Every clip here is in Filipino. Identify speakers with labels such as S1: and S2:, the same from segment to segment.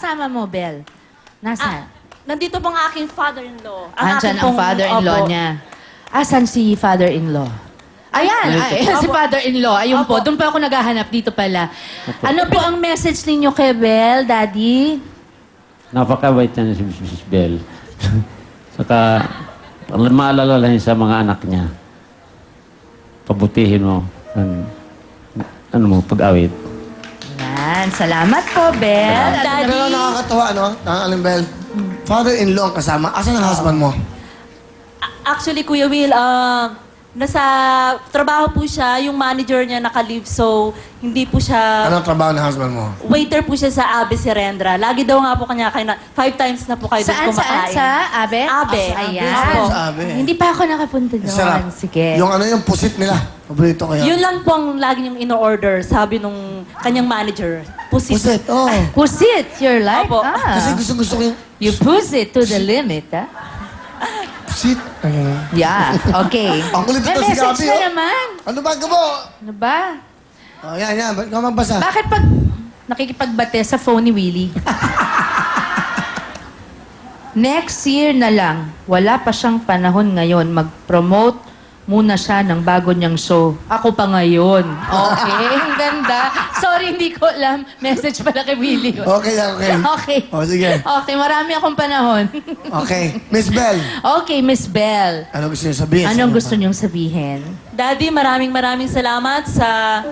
S1: kasama mo, Bel? Nasaan?
S2: Nandito pong aking father-in-law.
S1: Andyan ang father-in-law niya. Asan si father-in-law? Ayan, si father-in-law. Ayun po, doon pa ako naghahanap dito pala. Ano po ang message ninyo kay Bel, Daddy?
S3: Napakabait niya si Mrs. Bell. Saka, maalala lang sa mga anak niya. Pabutihin mo. Ano mo, pag-awit.
S1: Yan, salamat po, Bel.
S2: Daddy.
S4: Pero nakakatawa, no? Aling Bel. Father-in-law ang kasama. Asan ang husband mo?
S2: Actually, Kuya Will, nasa trabaho po siya, yung manager niya naka-leave, so hindi po siya...
S4: Anong trabaho ng husband mo?
S2: Waiter po siya sa Abe Serendra. Lagi daw nga po kanya, 5 times na po kayo doon
S1: Saan,
S2: kumakain.
S1: Sa Abe?
S2: Abe.
S1: Ayan.
S2: Opo.
S4: Sa Abe.
S1: Hindi pa ako nakapunta doon.
S4: Sarap.
S1: Sige.
S4: Yung ano yung pusit nila. Paborito ko yan.
S2: Yun lang po ang lagi niyong in-order, sabi nung kanyang manager. Pusit.
S4: Pusit, oh.
S1: Push it, you're like,
S2: Opo.
S4: Kasi gusto ko yung
S1: You push it to the limit, ha?
S4: pusit.
S1: Yeah, okay.
S4: Ang kulit
S1: May
S4: ito si
S1: message
S4: Gabi,
S1: na
S4: oh.
S1: naman.
S4: Ano ba, Gabo?
S1: Ano ba?
S4: Oh, yan. Ba't ka magbasa?
S1: Bakit pag nakikipagbate sa phone ni Willie? Next year na lang, wala pa siyang panahon ngayon, mag-promote muna siya ng bago niyang show. Ako pa ngayon. Okay, ang ganda. Sorry, hindi ko alam. Message pala kay Willie. yun.
S4: Okay.
S1: Okay.
S4: Oh, sige.
S1: Okay, marami akong panahon.
S4: Okay. Miss Bell,
S1: Okay, Miss Bell.
S4: ano gusto niyo sabihin?
S1: Anong gusto niyong sabihin?
S2: Daddy, maraming salamat sa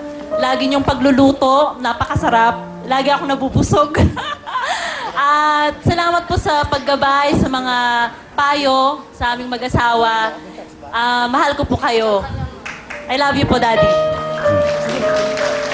S2: lagi niyong pagluluto. Napakasarap. Lagi ako nabubusog. At salamat po sa paggabay sa mga payo sa aming mag-asawa. Mahal ko po kayo. I love you po, Daddy.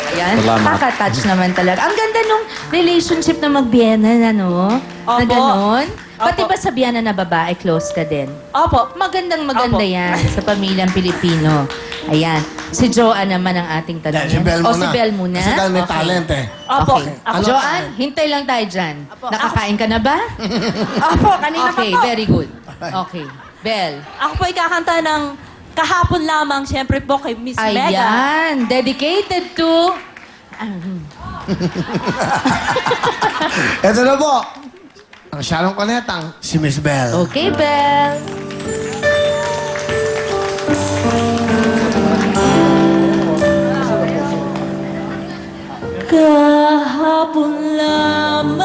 S1: Ayan,
S3: Salamat.
S1: nakaka-touch naman talaga. Ang ganda nung relationship na mag-Biyenan, ano? Na
S2: Opo.
S1: ganon. Pati
S2: Opo.
S1: ba sa Biyenan na babae, close ka din?
S2: Opo.
S1: Maganda
S2: Opo.
S1: yan sa pamilyang Pilipino. Ayan. Si Joanne naman ang ating tanong.
S4: Si Bell muna.
S1: O, si Bell muna.
S4: Kasi dahil may
S1: Okay.
S4: talent eh.
S2: Opo.
S1: Okay.
S2: Ako,
S4: Ano-
S1: Joanne, hintay lang tayo dyan. Nakakain ka na ba?
S2: Opo, kanina
S1: Okay,
S2: pa po.
S1: very good. Okay. Bell.
S2: Ako po ay kakanta ng kahapon lamang, siyempre po kay Miss Mega.
S1: Ayan. Dedicated to...
S4: Ito na po. Ang Sharon Cunetang, si Miss Bell.
S1: Okay, Bell.
S2: Kahapon lamang,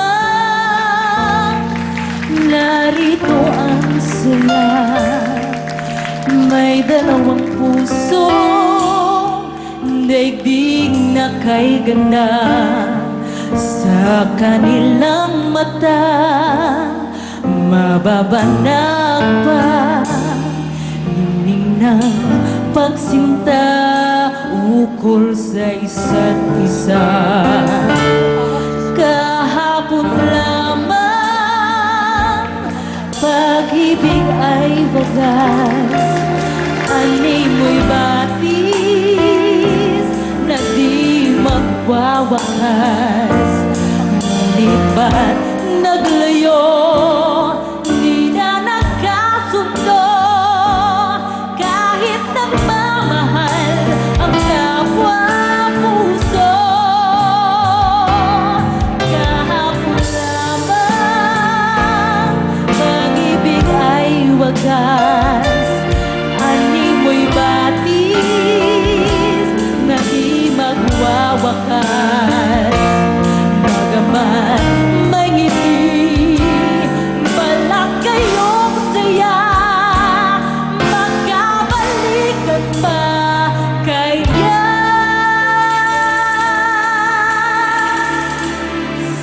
S2: narito ang sila. May dalawang puso, daigdig na kay ganda. Sa kanilang mata, mababanag pa. Ningning ng pagsinta, ukol sa isa't isa. Kahapon lamang, pag-ibig ay wagas. Ani mo'y batis na di magwawakas. Ngunit ba't naglayo, di na nagkasundo? Kahit nagmamahal ang kapwa puso. Kahapon lamang, pag-ibig ay wagas. Ani mo'y batis na di magwawakas. Bagamat may ngiti, balak kayong saya. Magkabalikan pa kaya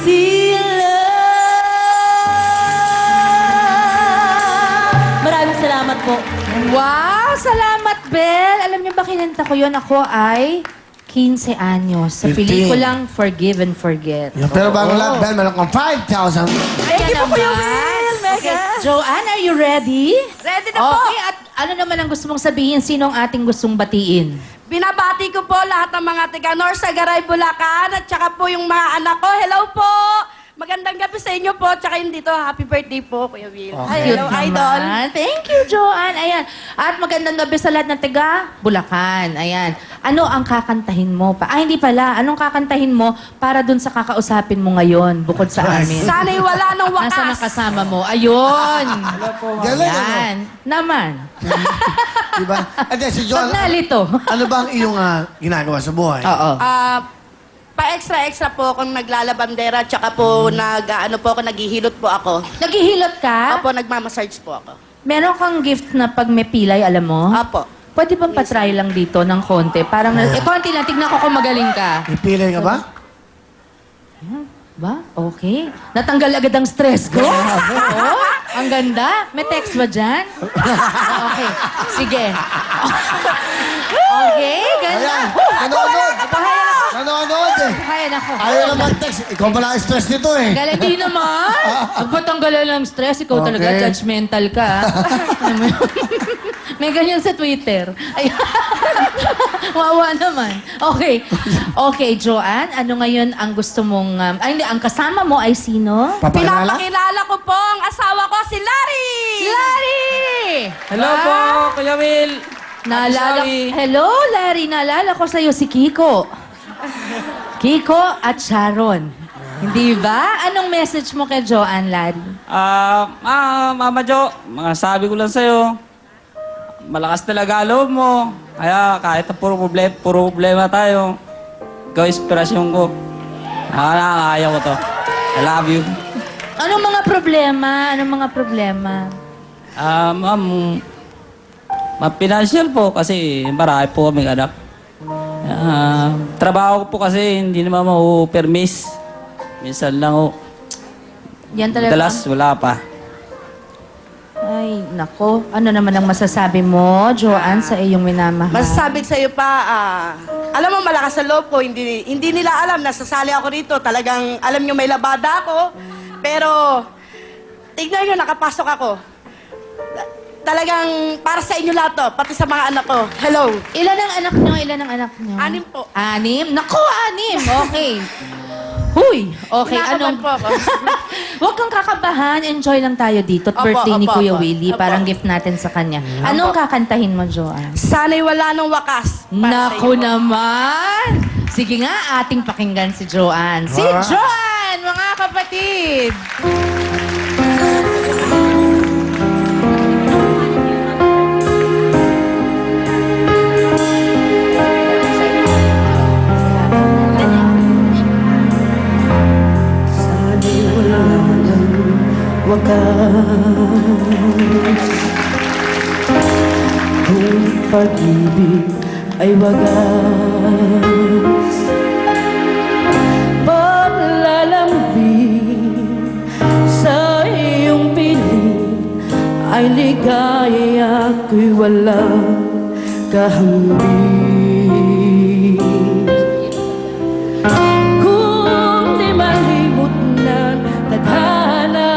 S2: sila. Maraming salamat po.
S1: Wow! Salamat, Bel! Alam niyo ba kinanta ko yun? Ako ay 15 anyos sa
S4: 15.
S1: pelikulang Forgive and Forget.
S4: Yung pero bago lahat, Bell, meron kang 5,000.
S1: Thank
S2: you po, Kuya Will, Mega.
S1: Okay. Joanne, are you ready?
S2: Ready na po.
S1: Okay, at ano naman ang gusto mong sabihin? Sino ang ating gustong batiin?
S5: Binabati ko po lahat ng mga taga North Sagaray, Bulacan at saka po yung mga anak ko. Hello po! Magandang gabi sa inyo po, tsaka yun dito, happy birthday po, Kuya Will.
S4: Okay.
S5: Hello,
S1: Cute
S5: Idol.
S1: naman. Thank you, Joanne. Ayan. At magandang gabi sa lahat ng taga Bulacan. Ayan. Ano ang kakantahin mo pa? Ay, hindi pala. Anong kakantahin mo para dun sa kakausapin mo ngayon, bukod sa amin?
S5: Sana'y wala ng wakas.
S1: Nasaan ang kasama mo? Ayun.
S4: Galing, ano?
S1: Ayan. Naman.
S4: Diba? At si John,
S1: Pag nalito.
S4: ano ba ang iyong ginagawa sa buhay?
S1: Oo.
S5: Pa-extra-extra po akong naglalabandera, tsaka po naghihilot po ako.
S1: Naghihilot ka?
S5: Apo, nagmamassage po ako.
S1: Meron kang gift na pag may pilay, alam mo?
S5: Apo.
S1: Pwede bang patry lang dito ng konti? Parang, konti lang. Tignan ko kung magaling ka.
S4: Ipilay ka ba?
S1: Ba? Okay. Natanggal agad ang stress ko. Oo. Ang ganda. May text ba dyan? Okay. Sige. Okay. Ganda.
S4: Ayan, nanonood. Nanonood eh.
S1: Kaya na ko.
S4: Ayaw naman text. Ikaw pala ang stress nito eh.
S1: Galing din naman. Magpatanggalan ng stress. Ikaw talaga
S4: Okay.
S1: judgmental ka. May ganyan sa Twitter. Ay, wawa naman. Okay. Okay, Joanne. Ano ngayon ang gusto mong... ay, hindi. Ang kasama mo ay sino?
S4: Papakilala?
S5: Pinapakilala ko po ang asawa ko, si Larry!
S1: Larry!
S6: Hello
S1: Ba?
S6: po, Kuya Will.
S1: Naalala,
S6: Sorry.
S1: hello, Larry. Naalala ko sa'yo si Kiko. Kiko at Sharon. Hindi ba? Anong message mo kay Joanne, Larry?
S6: Mama Jo, mga sabi ko lang sa'yo, malakas talaga loob mo. Kaya kahit na puro problema tayo, ikaw inspirasyon ko. Nakakaya ko to. I love you.
S1: Anong mga problema? Anong mga problema?
S6: Ma'am, financial po kasi marami po kaming anak. Trabaho ko po kasi hindi naman mau-permis. Minsan lang ho.
S1: Yan talaga.
S6: Dalas, wala pa.
S1: Ay, nako. Ano naman ang masasabi mo, Joanne, sa iyong minamahal?
S5: Masasabi ko sa'yo pa, alam mo, malakas sa loob ko. Hindi nila alam, nasasali ako rito. Talagang, alam nyo, may labada ako. Pero, tignan nyo, nakapasok ako. Talagang, para sa inyo lahat to, pati sa mga anak ko. Hello.
S1: Ilan ang anak nyo? Ilan ang anak nyo?
S5: 6 po.
S1: 6? Naku, 6! Okay. Huy! Okay,
S5: Kinakabahan
S1: anong...
S5: po ako.
S1: Huwag kang kakabahan. Enjoy lang tayo dito. At
S5: Opo,
S1: birthday ni
S5: opo,
S1: Kuya
S5: opo.
S1: Willie.
S5: Opo.
S1: Parang gift natin sa kanya. Anong kakantahin mo, Joanne?
S5: Sana'y wala ng wakas. Para sa
S1: Naku
S5: inyo po.
S1: naman! Sige nga, ating pakinggan si Joanne. Si
S4: Alright.
S1: Joanne, mga kapatid!
S7: Sana'y wala ng wakas. Kung pag-ibig ay wagas, paglalambing sa iyong piling ay ligaya ko'y walang kahambing. Kung di malimot ng tadhana,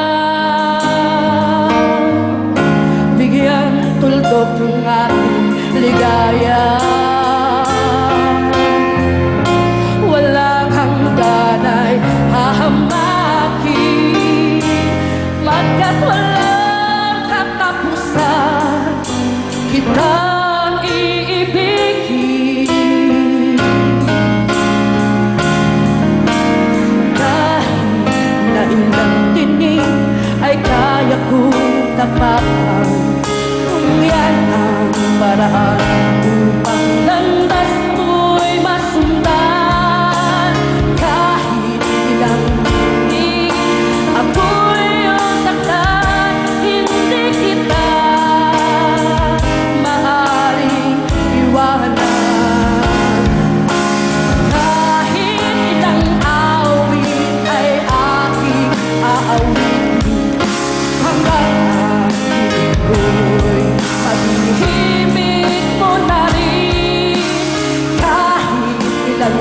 S7: bigyan tuldok ng ating ligaya. Walang hanggan ay hahamakin, magkat walang katapusan, kitang iibigin. Kahit na ilang tinig ay kaya kong tapakan, kung yan ang paraan upang landas mo'y masundan. Kahit ilang tinig ako'y saktan, hindi kita maaaring iwanan. Kahit ilang awit ay aking aawitin, hanggang ang piling ko'y maghihimik mo na rin. Kahit ilang